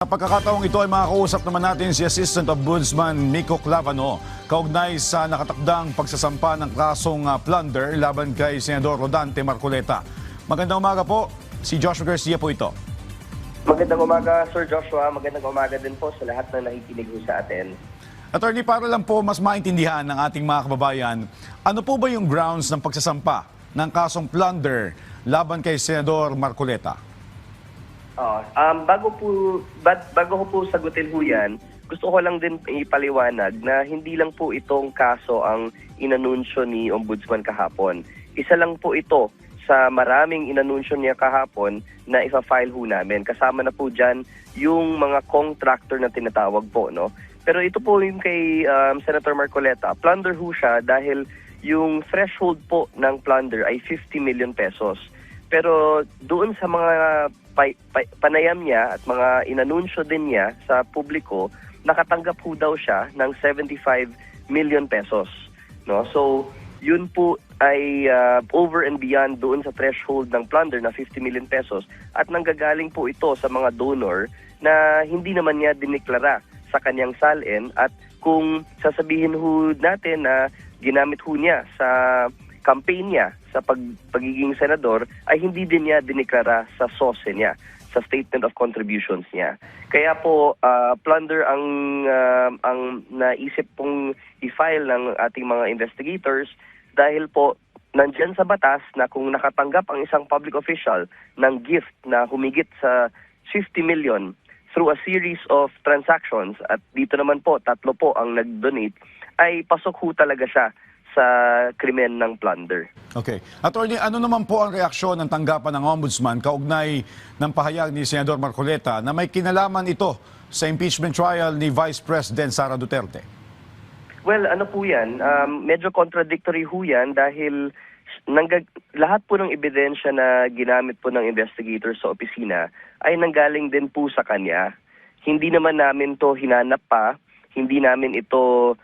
Sa pagkakataong ito ay makakausap naman natin si Assistant Ombudsman Miko Clavano kaugnay sa nakatakdang pagsasampa ng kasong plunder laban kay Senador Rodante Marcoleta. Magandang umaga po, si Joshua Garcia po ito. Magandang umaga, Sir Joshua. Magandang umaga din po sa lahat na nakikinig sa atin. Attorney, para lang po mas maintindihan ng ating mga kababayan, ano po ba yung grounds ng pagsasampa ng kasong plunder laban kay Senador Marcoleta? Bago ko po sagutin ho yan, gusto ko lang din ipaliwanag na hindi lang po itong kaso ang inanunsyo ni Ombudsman kahapon. Isa lang po ito sa maraming inanunsyo niya kahapon na ipa-file ho namin. Kasama na po dyan yung mga contractor na tinatawag po, no? Pero ito po yung kay Senator Marcoleta, plunder ho siya dahil yung threshold po ng plunder ay 50 million pesos. Pero doon sa mga panayam niya at mga inanunsyo din niya sa publiko, nakatanggap po daw siya ng 75 million pesos. No? So, yun po ay over and beyond doon sa threshold ng plunder na 50 million pesos at nanggagaling po ito sa mga donor na hindi naman niya diniklara sa kanyang salin at kung sasabihin ho natin na ginamit ho niya sa campaign niya sa pagiging senador ay hindi din niya diniklara sa SOSE niya, sa Statement of Contributions niya. Kaya po plunder ang naisip pong i-file ng ating mga investigators dahil po nandyan sa batas na kung nakatanggap ang isang public official ng gift na humigit sa 50 million through a series of transactions at dito naman po, 3 po ang nag-donate, ay pasok ho talaga siya sa krimen ng plunder. Okay. Attorney, ano naman po ang reaksyon ng tanggapan ng Ombudsman kaugnay ng pahayag ni Senador Marcoleta na may kinalaman ito sa impeachment trial ni Vice President Sara Duterte? Well, ano po yan? Medyo contradictory ho yan dahil lahat po ng ebidensya na ginamit po ng investigator sa opisina ay nanggaling din po sa kanya. Hindi naman namin to hinanap pa, hindi namin ito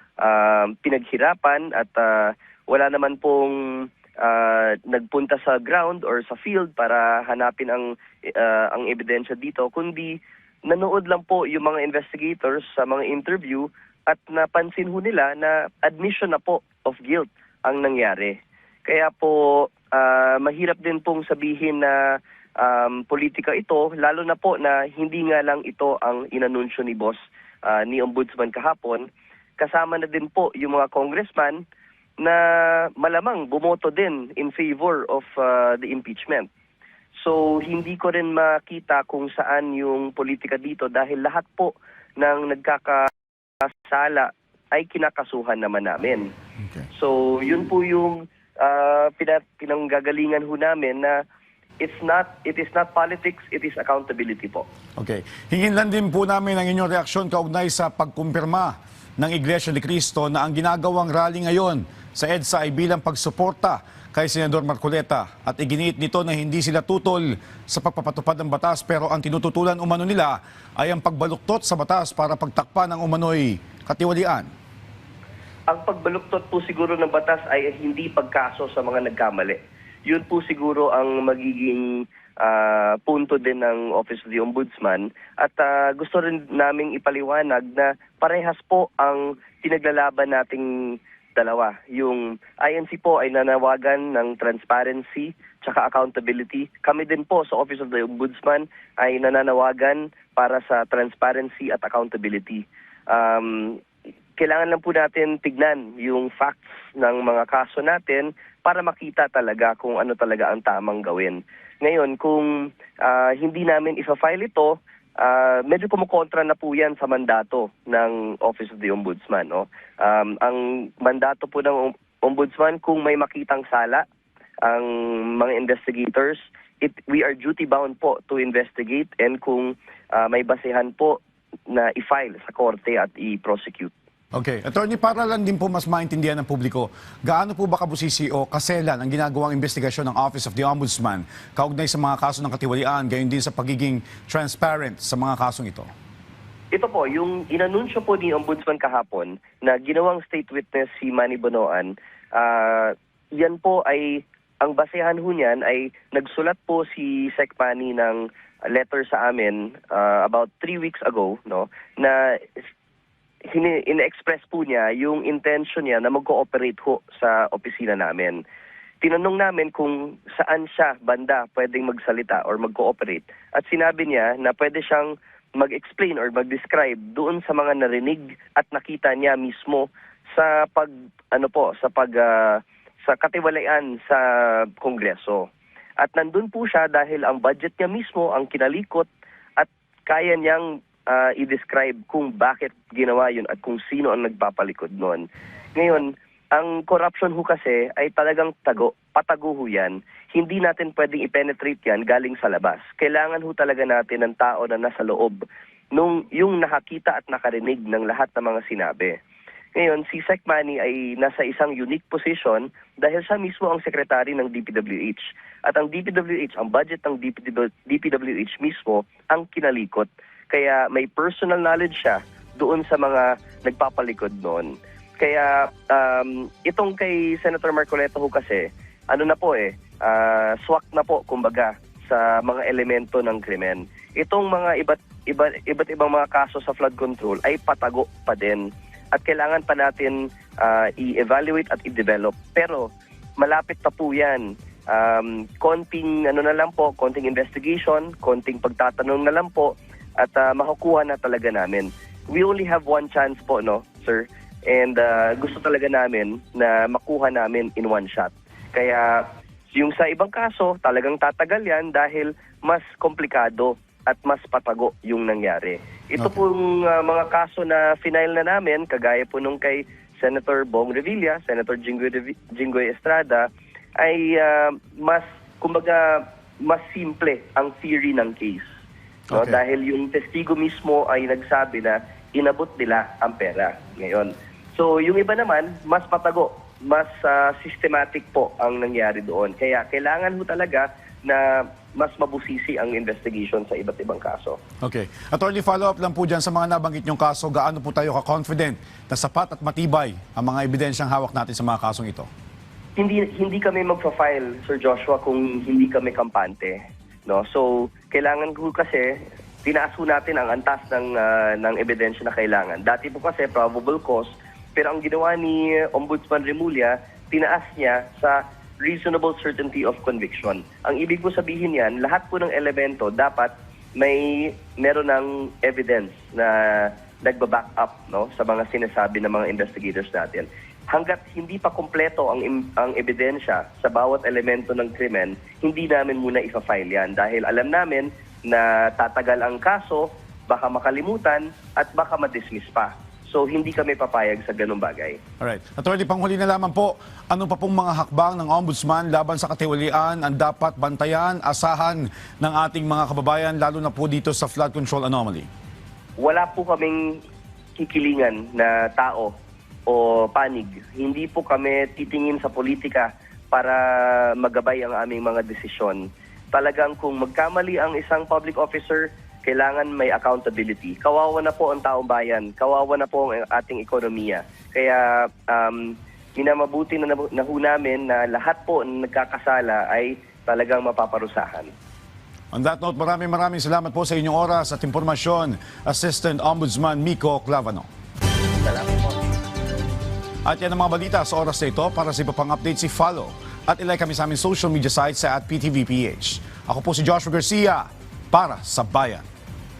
pinaghirapan at wala naman pong nagpunta sa ground or sa field para hanapin ang ebidensya dito, kundi nanood lang po yung mga investigators sa mga interview at napansin ho nila na admission na po of guilt ang nangyari. Kaya po mahirap din pong sabihin na politika ito, lalo na po na hindi nga lang ito ang inanunsyo ni Boss ni Ombudsman kahapon. Kasama na din po yung mga congressman na malamang bumoto din in favor of the impeachment. So hindi ko rin makita kung saan yung politika dito dahil lahat po ng nagkakasala ay kinakasuhan naman namin. Okay. So yun po yung pinanggagalingan ho namin na it is not politics, it is accountability po. Okay. Hingin lang din po namin ang inyong reaksyon kaugnay sa pagkumpirma ng Iglesia ni Cristo na ang ginagawang rally ngayon sa EDSA ay bilang pagsuporta kay Senador Marcoleta at iginiit nito na hindi sila tutol sa pagpapatupad ng batas pero ang tinututulan umano nila ay ang pagbaluktot sa batas para pagtakpan ng umano'y katiwalian. Ang pagbaluktot po siguro ng batas ay hindi pagkaso sa mga nagkamali. Yun po siguro ang magiging punto din ng Office of the Ombudsman at gusto rin naming ipaliwanag na parehas po ang pinaglalaban nating dalawa. Yung INC po ay nanawagan ng transparency tsaka accountability. Kami din po sa Office of the Ombudsman ay nananawagan para sa transparency at accountability. Kailangan lang po natin tignan yung facts ng mga kaso natin para makita talaga kung ano talaga ang tamang gawin. Ngayon, kung hindi namin ifa-file ito, medyo kumukontra na po yan sa mandato ng Office of the Ombudsman. No? Ang mandato po ng Ombudsman, kung may makitang sala ang mga investigators, we are duty-bound po to investigate and kung may basehan po na i-file sa korte at i-prosecute. Okay. Attorney, para lang din po mas maintindihan ng publiko, gaano po ba kabusisi o kaselan ang ginagawang investigasyon ng Office of the Ombudsman kaugnay sa mga kaso ng katiwalian, gayon din sa pagiging transparent sa mga kasong ito? Ito po, yung inanunsyo po ni Ombudsman kahapon na ginawang state witness si Manny Bonoan, yan po ay, ang basehan ho niyan ay nagsulat po si Sec Manny ng letter sa amin about 3 weeks ago, no, na in-express po niya yung intention niya na mag-cooperate ho sa opisina namin. Tinanong namin kung saan siya banda pwedeng magsalita or mag-cooperate. At sinabi niya na pwede siyang mag-explain or mag-describe doon sa mga narinig at nakita niya mismo sa sa katiwalian sa Kongreso. At nandun po siya dahil ang budget niya mismo ang kinalikot at kaya niyang i-describe kung bakit ginawa yun at kung sino ang nagpapalikod noon. Ngayon, ang corruption ho kasi ay talagang patago ho yan. Hindi natin pwedeng i-penetrate yan galing sa labas. Kailangan ho talaga natin ng tao na nasa loob yung nakakita at nakarinig ng lahat ng mga sinabi. Ngayon, si Sec Manny ay nasa isang unique position dahil siya mismo ang sekretary ng DPWH. At ang DPWH, ang budget ng DPWH mismo ang kinalikot. Kaya may personal knowledge siya doon sa mga nagpapalikod noon. Kaya itong kay Senator Marcoleta ho kasi, swak na po kumbaga sa mga elemento ng krimen. Itong mga iba't ibang mga kaso sa flood control ay patago pa din. At kailangan pa natin i-evaluate at i-develop. Pero malapit pa po yan. Konting investigation, konting pagtatanong na lang po, at makukuha na talaga namin. We only have one chance po, no, sir? And gusto talaga namin na makuha namin in one shot. Kaya yung sa ibang kaso, talagang tatagal yan dahil mas komplikado at mas patago yung nangyari. Ito pong mga kaso na final na namin, kagaya po nung kay Senator Bong Revilla, Senator Jinggoy Estrada, ay mas simple ang theory ng case. No? Okay. Dahil yung testigo mismo ay nagsabi na inabot nila ang pera ngayon. So yung iba naman, mas patago, mas systematic po ang nangyari doon. Kaya kailangan mo talaga na mas mabusisi ang investigation sa iba't ibang kaso. Okay. Attorney, follow-up lang po dyan sa mga nabanggit niyong kaso. Gaano po tayo ka-confident na sapat at matibay ang mga ebidensyang hawak natin sa mga kasong ito? Hindi kami magpa-file, Sir Joshua, kung hindi kami kampante. No? So, kailangan ko kasi, tinaas po natin ang antas ng ebidensya na kailangan. Dati po kasi probable cause, pero ang ginawa ni Ombudsman Remulla, tinaas niya sa reasonable certainty of conviction. Ang ibig po sabihin yan, lahat po ng elemento dapat meron ng evidence na nagba-back up, no, sa mga sinasabi ng mga investigators natin. Hanggat hindi pa kompleto ang ebidensya sa bawat elemento ng krimen, hindi namin muna ipa-file yan dahil alam namin na tatagal ang kaso, baka makalimutan at baka ma-dismiss pa. So hindi kami papayag sa ganung bagay. Alright. Attorney, panghuli na lamang po, ano pa pong mga hakbang ng Ombudsman laban sa katiwalian ang dapat bantayan, asahan ng ating mga kababayan, lalo na po dito sa flood control anomaly? Wala po kaming kikilingan na tao o panig. Hindi po kami titingin sa politika para magabay ang aming mga desisyon. Talagang kung magkamali ang isang public officer, kailangan may accountability. Kawawa na po ang taong bayan. Kawawa na po ang ating ekonomiya. Kaya minamabuti na ho namin na lahat po na nagkakasala ay talagang mapaparusahan. On that note, maraming salamat po sa inyong oras at impormasyon, Assistant Ombudsman Miko Clavano. Salamat po. At yan ang mga balita sa oras na ito. Para sa iba pang update, follow at ilike kami sa aming social media sites sa @PTVPH. Ako po si Joshua Garcia para sa Bayan.